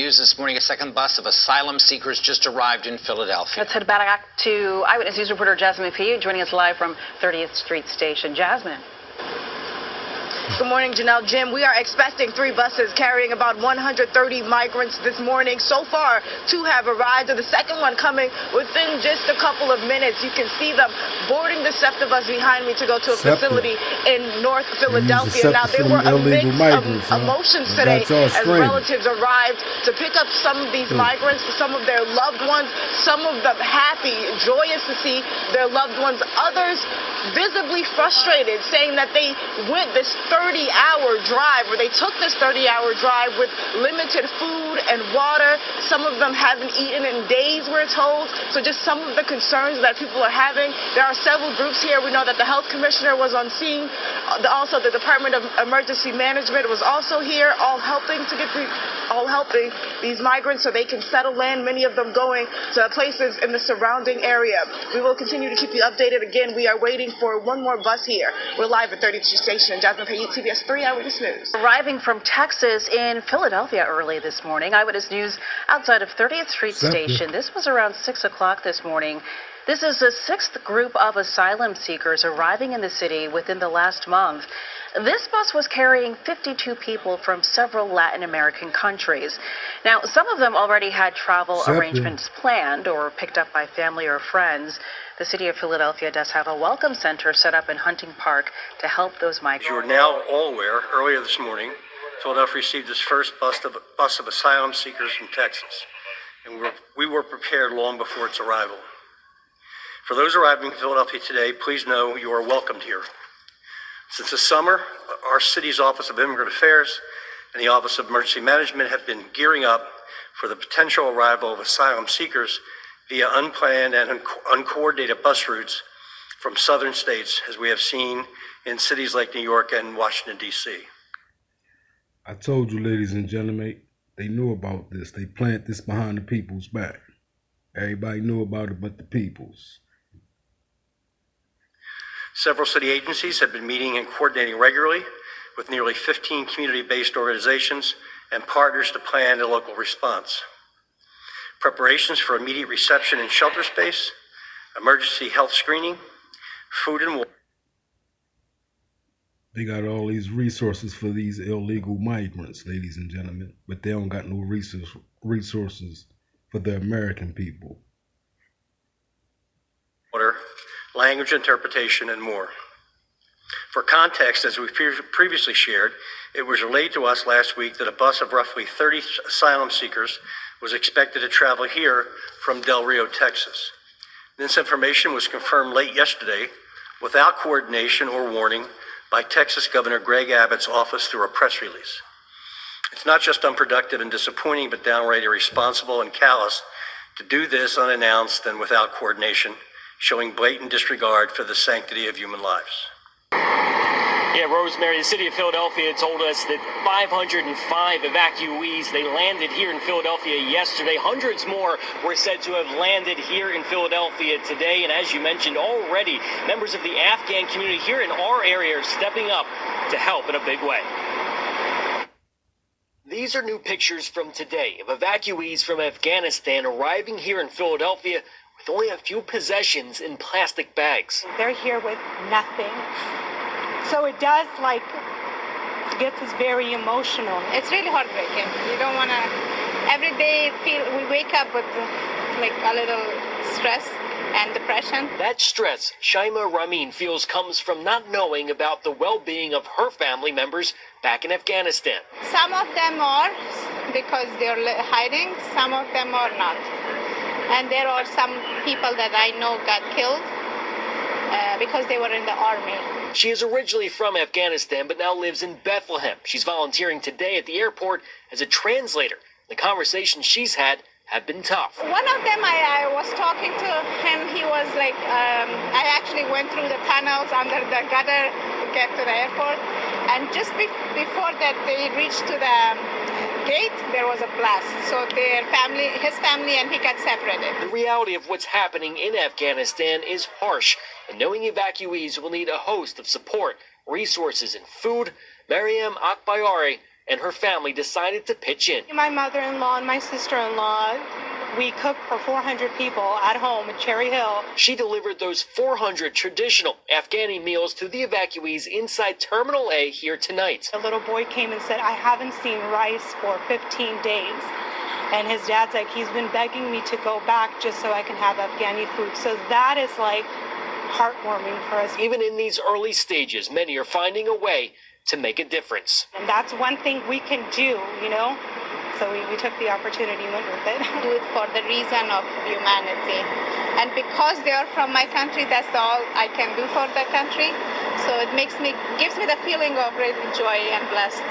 news this morning. A second bus of asylum seekers just arrived in Philadelphia. Let's head back to Eyewitness News reporter Jasmine P. joining us live from 30th Street Station. Jasmine. Good morning, Janelle. Jim, we are expecting 3 buses carrying about 130 migrants this morning. So far, 2 have arrived, and the second one coming within just a couple of minutes. You can see them boarding the SEPTA bus behind me to go to a facility in North Philadelphia. Now, there were a mix of emotions today as relatives arrived to pick up some of these migrants, some of their loved ones, some of them happy, joyous to see their loved ones, others visibly frustrated, saying that they went this 30-hour drive, or they took this 30-hour drive with limited food and water. Some of them haven't eaten in days, we're told. So just some of the concerns that people are having. There are several groups here. We know that the health commissioner was on scene. Also, the Department of Emergency Management was also here, all helping these migrants so they can settle in, many of them going to places in the surrounding area. We will continue to keep you updated. Again, we are waiting for one more bus here. We're live at 30th Street Station. Jasmine Payne, CBS 3 Eyewitness News. Arriving from Texas in Philadelphia early this morning. Eyewitness News outside of 30th Street Station. This was around 6 o'clock this morning. This is the 6th group of asylum seekers arriving in the city within the last month. This bus was carrying 52 people from several Latin American countries. Now, some of them already had travel arrangements planned or picked up by family or friends. The city of Philadelphia does have a welcome center set up in Hunting Park to help those migrants. As you are now all aware, earlier this morning, Philadelphia received its first bus of asylum seekers from Texas, and we were prepared long before its arrival. For those arriving in Philadelphia today, please know you are welcomed here. Since the summer, our city's Office of Immigrant Affairs and the Office of Emergency Management have been gearing up for the potential arrival of asylum seekers via unplanned and uncoordinated bus routes from southern states, as we have seen in cities like New York and Washington, D.C. I told you, ladies and gentlemen, they knew about this. They planted this behind the people's back. Everybody knew about it but the people's. Several city agencies have been meeting and coordinating regularly with nearly 15 community-based organizations and partners to plan a local response. Preparations for immediate reception and shelter space, emergency health screening, food and water. They got all these resources for these illegal migrants, ladies and gentlemen, but they don't got no resources for the American people. Water, language interpretation, and more. For context, as we previously shared, it was relayed to us last week that a bus of roughly 30 asylum seekers was expected to travel here from Del Rio, Texas. This information was confirmed late yesterday without coordination or warning by Texas Governor Greg Abbott's office through a press release. It's not just unproductive and disappointing, but downright irresponsible and callous to do this unannounced and without coordination, showing blatant disregard for the sanctity of human lives. Yeah, Rosemary, the city of Philadelphia told us that 505 evacuees, they landed here in Philadelphia yesterday. Hundreds more were said to have landed here in Philadelphia today. And as you mentioned already, members of the Afghan community here in our area are stepping up to help in a big way. These are new pictures from today of evacuees from Afghanistan arriving here in Philadelphia with only a few possessions in plastic bags. They're here with nothing. So it does, get us very emotional. It's really heartbreaking. You don't want to, every day we wake up with a little stress and depression. That stress, Shaima Ramin feels, comes from not knowing about the well-being of her family members back in Afghanistan. Some of them are because they're hiding, some of them are not. And there are some people that I know got killed because they were in the army. She is originally from Afghanistan, but now lives in Bethlehem. She's volunteering today at the airport as a translator. The conversations she's had have been tough. One of them, I was talking to him. He was like, I actually went through the tunnels under the gutter to get to the airport. And just before that, they reached to the gate, there was a blast. So his family and he got separated. The reality of what's happening in Afghanistan is harsh, and knowing evacuees will need a host of support, resources, and food. Mariam Akbayari and her family decided to pitch in. My mother-in-law and my sister-in-law, we cook for 400 people at home at Cherry Hill. She delivered those 400 traditional Afghani meals to the evacuees inside Terminal A here tonight. A little boy came and said, I haven't seen rice for 15 days. And his dad's like, he's been begging me to go back just so I can have Afghani food. So that is like heartwarming for us. Even in these early stages, many are finding a way to make a difference. And that's one thing we can do, you know? So we took the opportunity and went with it. Do it for the reason of humanity. And because they are from my country, that's all I can do for the country. So it gives me the feeling of great joy and blessed.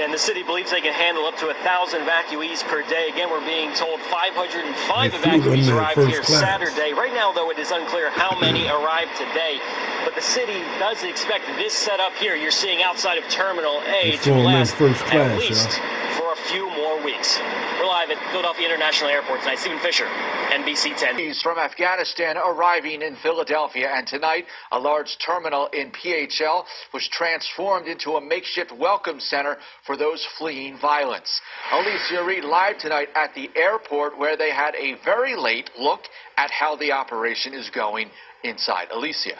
And the city believes they can handle up to 1,000 evacuees per day. Again, we're being told 505 evacuees arrived here Saturday. Right now, though, it is unclear how many arrived today. But the city does expect this setup here you're seeing outside of Terminal A to last at least for a few more weeks. We're live at Philadelphia International Airport tonight. Stephen Fisher, NBC 10. From Afghanistan arriving in Philadelphia, and tonight a large terminal in PHL was transformed into a makeshift welcome center for those fleeing violence. Alicia Reed live tonight at the airport, where they had a very late look at how the operation is going inside. Alicia.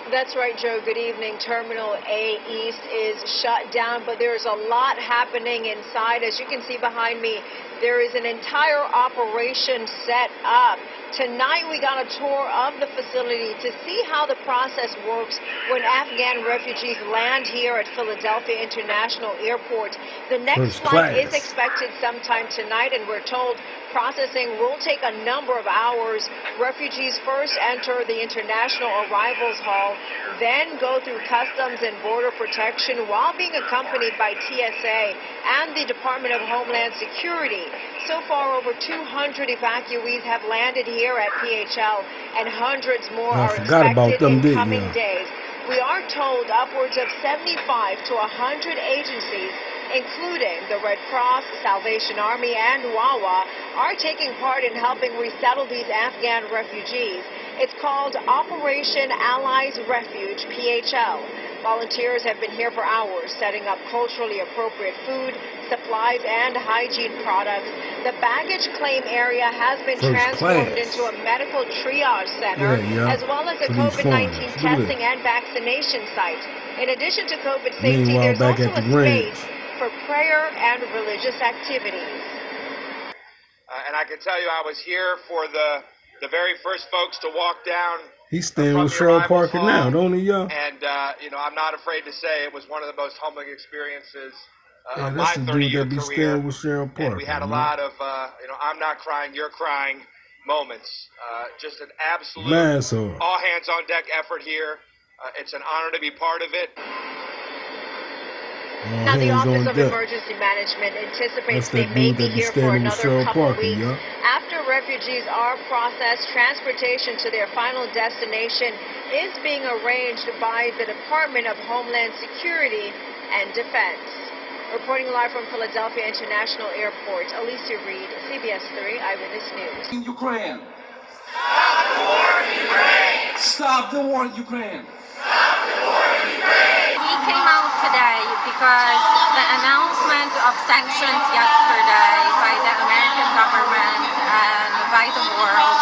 That's right, Joe. Good evening. Terminal A East is shut down, but there's a lot happening inside. As you can see behind me, there is an entire operation set up. Tonight we got a tour of the facility to see how the process works when Afghan refugees land here at Philadelphia International Airport. The next flight is expected sometime tonight, and we're told processing will take a number of hours. Refugees first enter the International Arrivals Hall, then go through Customs and Border Protection while being accompanied by TSA and the Department of Homeland Security. So far, over 200 evacuees have landed here at PHL, and hundreds more are expected in coming days. We are told upwards of 75 to 100 agencies, including the Red Cross, Salvation Army, and WAWA, are taking part in helping resettle these Afghan refugees. It's called Operation Allies Refuge, PHL. Volunteers have been here for hours, setting up culturally appropriate food, supplies, and hygiene products. The baggage claim area has been transformed into a medical triage center, as well as a COVID-19 testing and vaccination site. In addition to COVID safety, there's also a space for prayer and religious activities. And I can tell you, I was here for the very first folks to walk down. He's staying with Cheryl Parker now, don't he, y'all? And, I'm not afraid to say it was one of the most humbling experiences of my that's the dude 30-year that be career. staying with Cheryl Parker. And we had a lot of, I'm not crying, you're crying moments. Just an absolute all-hands-on-deck effort here. It's an honor to be part of it. Now, the Office of Emergency Management anticipates they may be here for another couple weeks. After refugees are processed, transportation to their final destination is being arranged by the Department of Homeland Security and Defense. Reporting live from Philadelphia International Airport, Alicia Reed, CBS 3 Eyewitness News. In Ukraine. Stop the war in Ukraine. Stop the war in Ukraine. Stop the war in Ukraine. We came out today because the announcement of sanctions yesterday by the American government and by the world,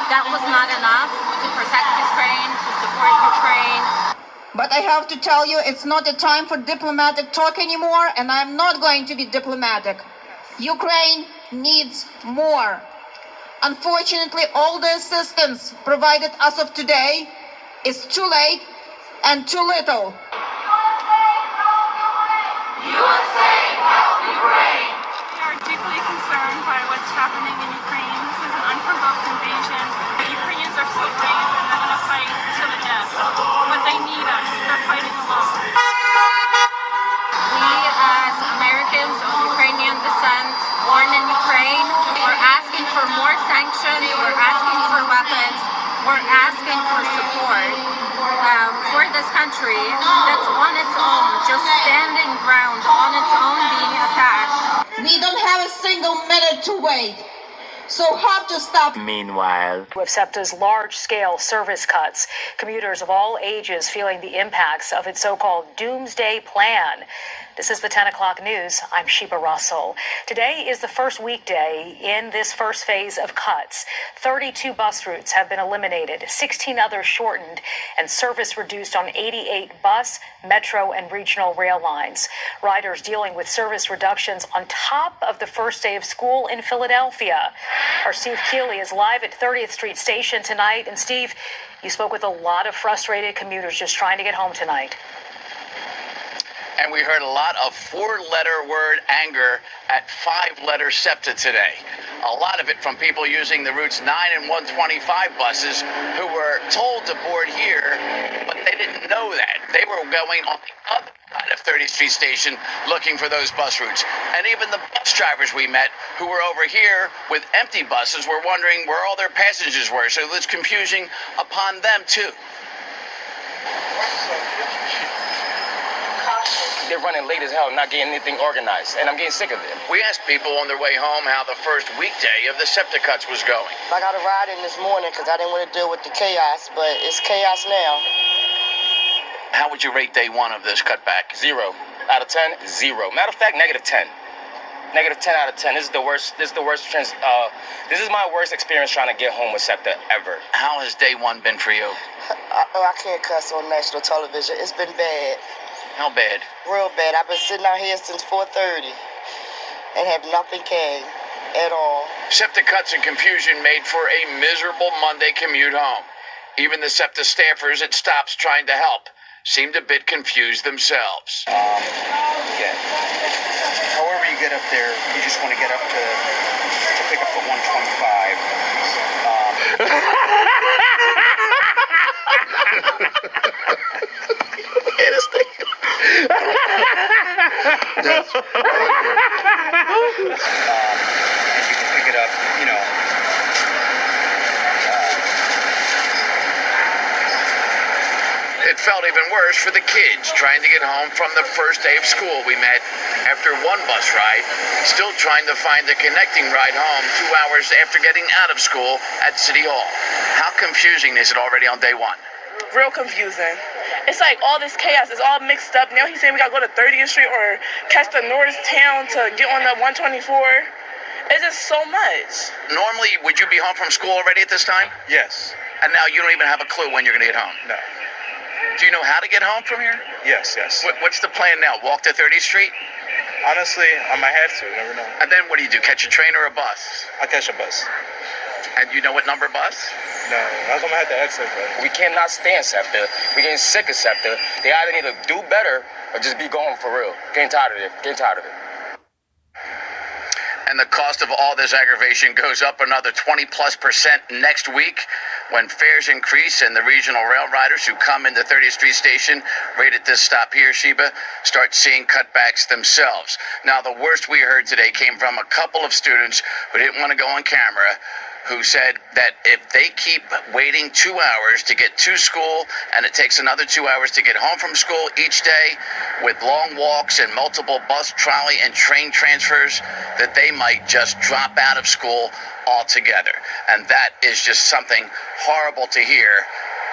that was not enough to protect Ukraine, to support Ukraine. But I have to tell you, it's not a time for diplomatic talk anymore, and I'm not going to be diplomatic. Ukraine needs more. Unfortunately, all the assistance provided as of today is too late and too little. USA, help Ukraine! We are deeply concerned by what's happening in Ukraine. This is an unprovoked invasion. The Ukrainians are so brave and they're going to fight to the death. But they need us. They're fighting alone. We, as Americans of Ukrainian descent, born in Ukraine, we're asking for more sanctions, we're asking for weapons, we're asking for support for this country that's on its own, just standing ground on its own being attacked. We don't have a single minute to wait. So have to stop. Meanwhile, With SEPTA's large-scale service cuts, commuters of all ages feeling the impacts of its so-called doomsday plan. This is the 10 o'clock news. I'm Sheba Russell. Today is the first weekday in this first phase of cuts. 32 bus routes have been eliminated, 16 others shortened, and service reduced on 88 bus, metro, and regional rail lines. Riders dealing with service reductions on top of the first day of school in Philadelphia. Our Steve Keeley is live at 30th Street Station tonight. And Steve, you spoke with a lot of frustrated commuters just trying to get home tonight. And we heard a lot of four-letter word anger at five-letter SEPTA today. A lot of it from people using the routes 9 and 125 buses who were told to board here, but they didn't know that. They were going on the other side of 30th Street Station looking for those bus routes. And even the bus drivers we met who were over here with empty buses were wondering where all their passengers were. So there's confusion upon them, too. They're running late as hell, not getting anything organized, and I'm getting sick of it. We asked people on their way home how the first weekday of the SEPTA cuts was going. I got a ride in this morning because I didn't want to deal with the chaos, but it's chaos now. How would you rate day one of this cutback? 0 out of 10, 0. Matter of fact, -10. -10 out of 10. This is the worst. This is my worst experience trying to get home with SEPTA ever. How has day one been for you? I can't cuss on national television. It's been bad. How bad? Real bad. I've been sitting out here since 4:30 and have nothing came at all. SEPTA cuts and confusion made for a miserable Monday commute home. Even the SEPTA staffers at stops trying to help seemed a bit confused themselves. Yeah. However you get up there, you just want to get up to pick up the 125. And you can pick it up, you know. It felt even worse for the kids trying to get home from the first day of school we met after one bus ride, still trying to find a connecting ride home 2 hours after getting out of school at City Hall. How confusing is it already on day one? Real confusing. It's like all this chaos is all mixed up. Now he's saying we gotta go to 30th Street or catch the North Town to get on the 124. It's just so much. Normally, would you be home from school already at this time? Yes. And now you don't even have a clue when you're gonna get home? No. Do you know how to get home from here? Yes. What's the plan now? Walk to 30th Street? Honestly, I might have to. Never know. And then what do? Catch a train or a bus? I'll catch a bus. And you know what number bus? No, I'm gonna have to exit. We cannot stand SEPTA. We're getting sick of SEPTA. They either need to do better or just be going for real. Getting tired of it. And the cost of all this aggravation goes up another 20+% next week when fares increase and the regional rail riders who come into 30th Street Station right at this stop here, Sheba, start seeing cutbacks themselves. Now, the worst we heard today came from a couple of students who didn't want to go on camera, who said that if they keep waiting 2 hours to get to school and it takes another 2 hours to get home from school each day with long walks and multiple bus, trolley, and train transfers, that they might just drop out of school altogether. And that is just something horrible to hear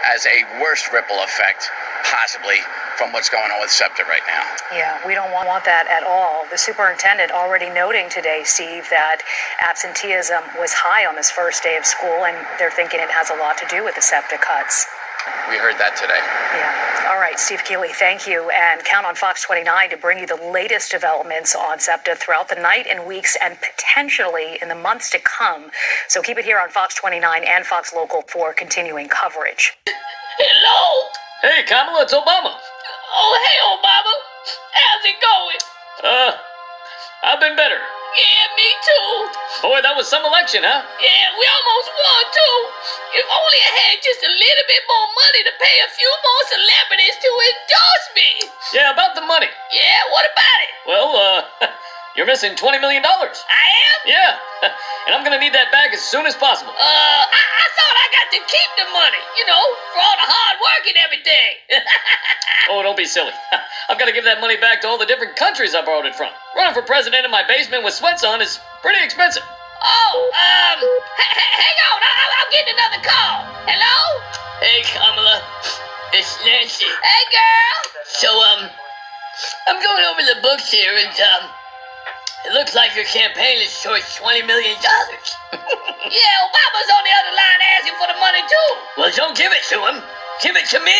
as a worst ripple effect, possibly, from what's going on with SEPTA right now. Yeah, we don't want that at all. The superintendent already noting today, Steve, that absenteeism was high on this first day of school, and they're thinking it has a lot to do with the SEPTA cuts. We heard that today. Yeah. All right, Steve Keeley, thank you. And count on Fox 29 to bring you the latest developments on SEPTA throughout the night and weeks and potentially in the months to come. So keep it here on Fox 29 and Fox Local for continuing coverage. Hello? Hey, Kamala, it's Obama. Oh, hey, Obama. How's it going? I've been better. Yeah, me too. Boy, that was some election, huh? Yeah, we almost won, too. If only I had just a little bit more money to pay a few more celebrities to endorse me. Yeah, about the money. Yeah, what about it? Well, you're missing $20 million. I am? Yeah, and I'm gonna need that back as soon as possible. I thought I got to keep the money, you know, for all the hard work and everything. Oh, don't be silly. I've got to give that money back to all the different countries I borrowed it from. Running for president in my basement with sweats on is pretty expensive. Hang on. I'm getting another call. Hello? Hey, Kamala. It's Nancy. Hey, girl. So, I'm going over the books here, and, it looks like your campaign is short $20 million. Yeah, Obama's on the other line asking for the money, too. Well, don't give it to him. Give it to me.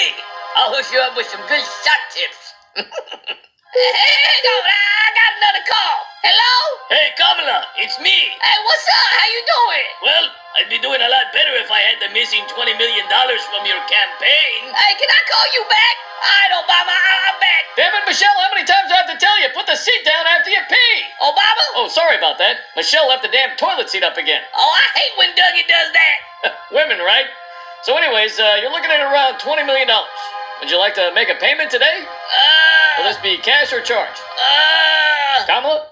I'll hook you up with some good shot tips. Hang on, I got another call. Hello? Hey, Kamala, it's me. Hey, what's up? How you doing? Well, I'd be doing a lot better if I had the missing $20 million from your campaign. Hey, can I call you back? All right, Obama, I'm back. Damn it, Michelle, how many times do I have to tell you? Put the seat down after you pee. Obama? Oh, sorry about that. Michelle left the damn toilet seat up again. Oh, I hate when Dougie does that. Women, right? So anyways, you're looking at around $20 million. Would you like to make a payment today? Will this be cash or charge? Kamala?